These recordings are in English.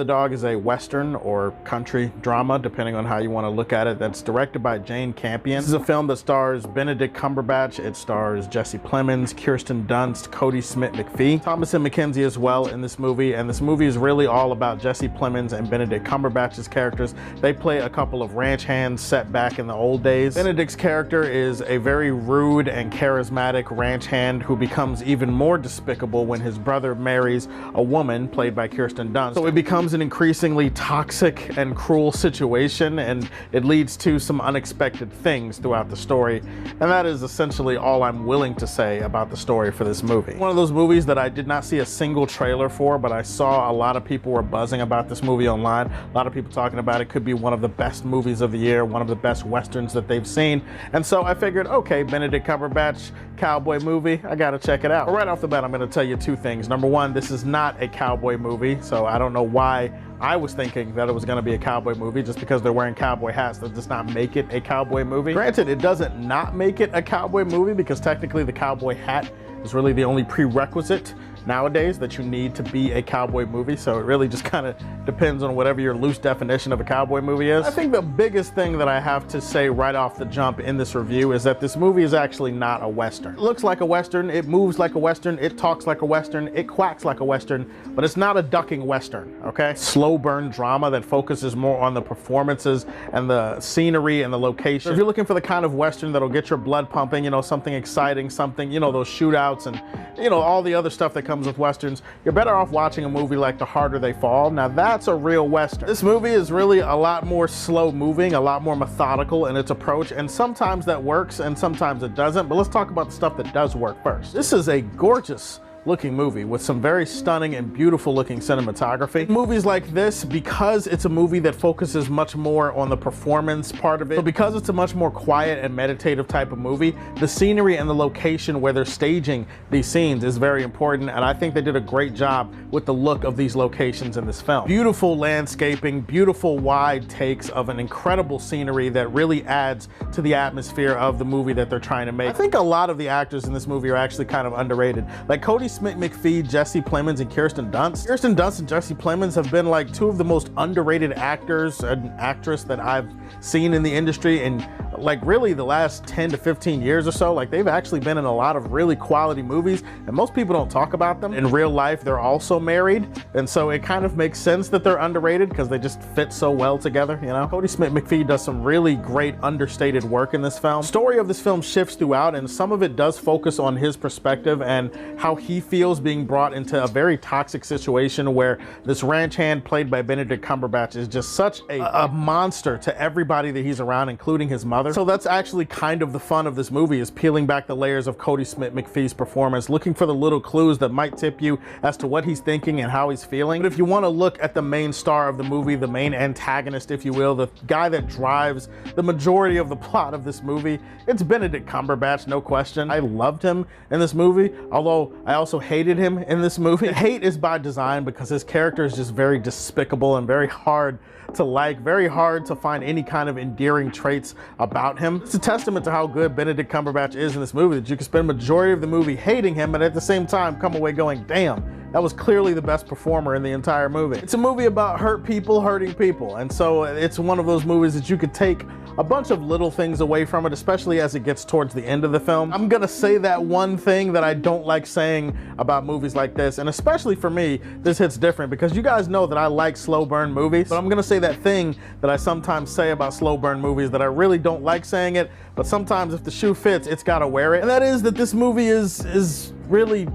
Dog is a Western or country drama, depending on how you want to look at it, that's directed by Jane Campion. This is a film that stars Benedict Cumberbatch. It stars Jesse Plemons, Kirsten Dunst, Cody Smit-McPhee, Thomasin McKenzie as well in this movie. And this movie is really all about Jesse Plemons and Benedict Cumberbatch's characters. They play a couple of ranch hands set back in the old days. Benedict's character is a very rude and charismatic ranch hand who becomes even more despicable when his brother marries a woman played by Kirsten Dunst. So it becomes an increasingly toxic and cruel situation, and it leads to some unexpected things throughout the story. And that is essentially all I'm willing to say about the story for this movie. One of those movies that I did not see a single trailer for, but I saw a lot of people were buzzing about this movie online. A lot of people talking about it could be one of the best movies of the year, one of the best Westerns that they've seen. And so I figured, okay, Benedict Cumberbatch cowboy movie, I gotta check it out. But right off the bat, I'm gonna tell you two things. Number one, this is not a cowboy movie, so I don't know why I was thinking that it was gonna be a cowboy movie. Just because they're wearing cowboy hats, that does not make it a cowboy movie. Granted, it doesn't not make it a cowboy movie because technically the cowboy hat is really the only prerequisite nowadays that you need to be a cowboy movie. So it really just kind of depends on whatever your loose definition of a cowboy movie is. I think the biggest thing that I have to say right off the jump in this review is that this movie is actually not a Western. It looks like a Western, it moves like a Western, it talks like a Western, it quacks like a Western, but it's not a ducking Western, okay? Slow burn drama that focuses more on the performances and the scenery and the location. So if you're looking for the kind of Western that'll get your blood pumping, you know, something exciting, something, you know, those shootouts and, you know, all the other stuff that comes with Westerns, you're better off watching a movie like The Harder They Fall. Now that's a real Western. This movie is really a lot more slow moving, a lot more methodical in its approach, and sometimes that works and sometimes it doesn't, but let's talk about the stuff that does work first. This is a gorgeous looking movie with some very stunning and beautiful looking cinematography. Movies like this, because it's a movie that focuses much more on the performance part of it, so because it's a much more quiet and meditative type of movie, the scenery and the location where they're staging these scenes is very important, and I think they did a great job with the look of these locations in this film. Beautiful landscaping, beautiful wide takes of an incredible scenery that really adds to the atmosphere of the movie that they're trying to make. I think a lot of the actors in this movie are actually kind of underrated. Like Cody Smit-McPhee, Jesse Plemons, and Kirsten Dunst. Kirsten Dunst and Jesse Plemons have been like two of the most underrated actors and actress that I've seen in the industry in like really the last 10 to 15 years or so. Like they've actually been in a lot of really quality movies and most people don't talk about them. In real life, they're also married. And so it kind of makes sense that they're underrated because they just fit so well together, you know? Cody Smit-McPhee does some really great understated work in this film. The story of this film shifts throughout and some of it does focus on his perspective and how he feels being brought into a very toxic situation where this ranch hand played by Benedict Cumberbatch is just such a monster to everybody that he's around, including his mother. So that's actually kind of the fun of this movie, is peeling back the layers of Cody Smit-McPhee's performance, looking for the little clues that might tip you as to what he's thinking and how he's feeling. But if you want to look at the main star of the movie, the main antagonist, if you will, the guy that drives the majority of the plot of this movie, it's Benedict Cumberbatch, no question. I loved him in this movie, although I also hated him in this movie. The hate is by design because his character is just very despicable and very hard to like, very hard to find any kind of endearing traits about him. It's a testament to how good Benedict Cumberbatch is in this movie that you can spend majority of the movie hating him and at the same time come away going, damn, that was clearly the best performer in the entire movie. It's a movie about hurt people hurting people, and so it's one of those movies that you could take a bunch of little things away from it, especially as it gets towards the end of the film. I'm gonna say that one thing that I don't like saying about movies like this, and especially for me, this hits different because you guys know that I like slow burn movies, but I'm gonna say that thing that I sometimes say about slow burn movies that I really don't like saying it, but sometimes if the shoe fits, it's gotta wear it. And that is that this movie is really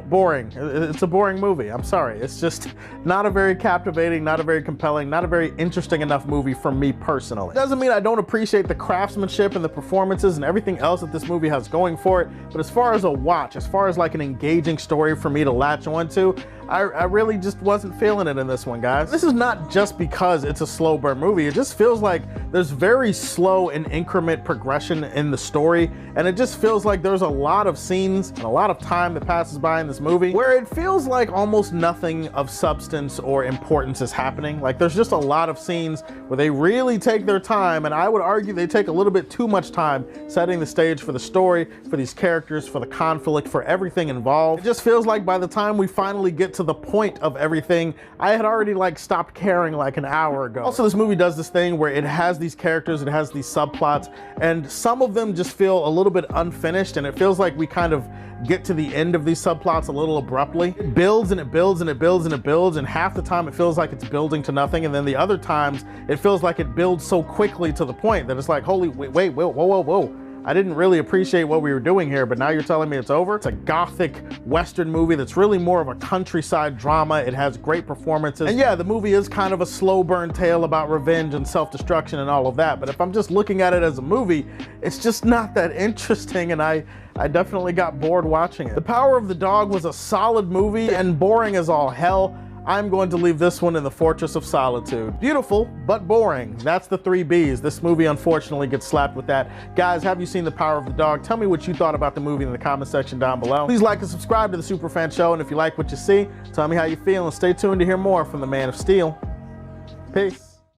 boring. It's a boring movie. I'm sorry. It's just not a very captivating, not a very compelling, not a very interesting enough movie for me personally. It doesn't mean I don't appreciate the craftsmanship and the performances and everything else that this movie has going for it, but as far as a watch, as far as like an engaging story for me to latch onto, I really just wasn't feeling it in this one, guys. This is not just because it's a slow burn movie. It just feels like there's very slow and increment progression in the story, and it just feels like there's a lot of scenes and a lot of time that passes by in this movie where it feels like almost nothing of substance or importance is happening. Like there's just a lot of scenes where they really take their time, and I would argue they take a little bit too much time setting the stage for the story, for these characters, for the conflict, for everything involved. It just feels like by the time we finally get to the point of everything, I had already like stopped caring like an hour ago. Also, this movie does this thing where it has these characters, it has these subplots, and some of them just feel a little bit unfinished, and it feels like we kind of get to the end of these subplots a little abruptly. It builds and it builds and it builds and it builds, and half the time it feels like it's building to nothing, and then the other times it feels like it builds so quickly to the point that it's like, holy, wait, whoa. I didn't really appreciate what we were doing here, but now you're telling me it's over? It's a gothic Western movie that's really more of a countryside drama. It has great performances. And yeah, the movie is kind of a slow burn tale about revenge and self-destruction and all of that, but if I'm just looking at it as a movie, it's just not that interesting, and I definitely got bored watching it. The Power of the Dog was a solid movie and boring as all hell. I'm going to leave this one in the Fortress of Solitude. Beautiful, but boring. That's the 3 Bs. This movie unfortunately gets slapped with that. Guys, have you seen The Power of the Dog? Tell me what you thought about the movie in the comment section down below. Please like and subscribe to the Superfan Show, and if you like what you see, tell me how you feel, and stay tuned to hear more from the Man of Steel. Peace.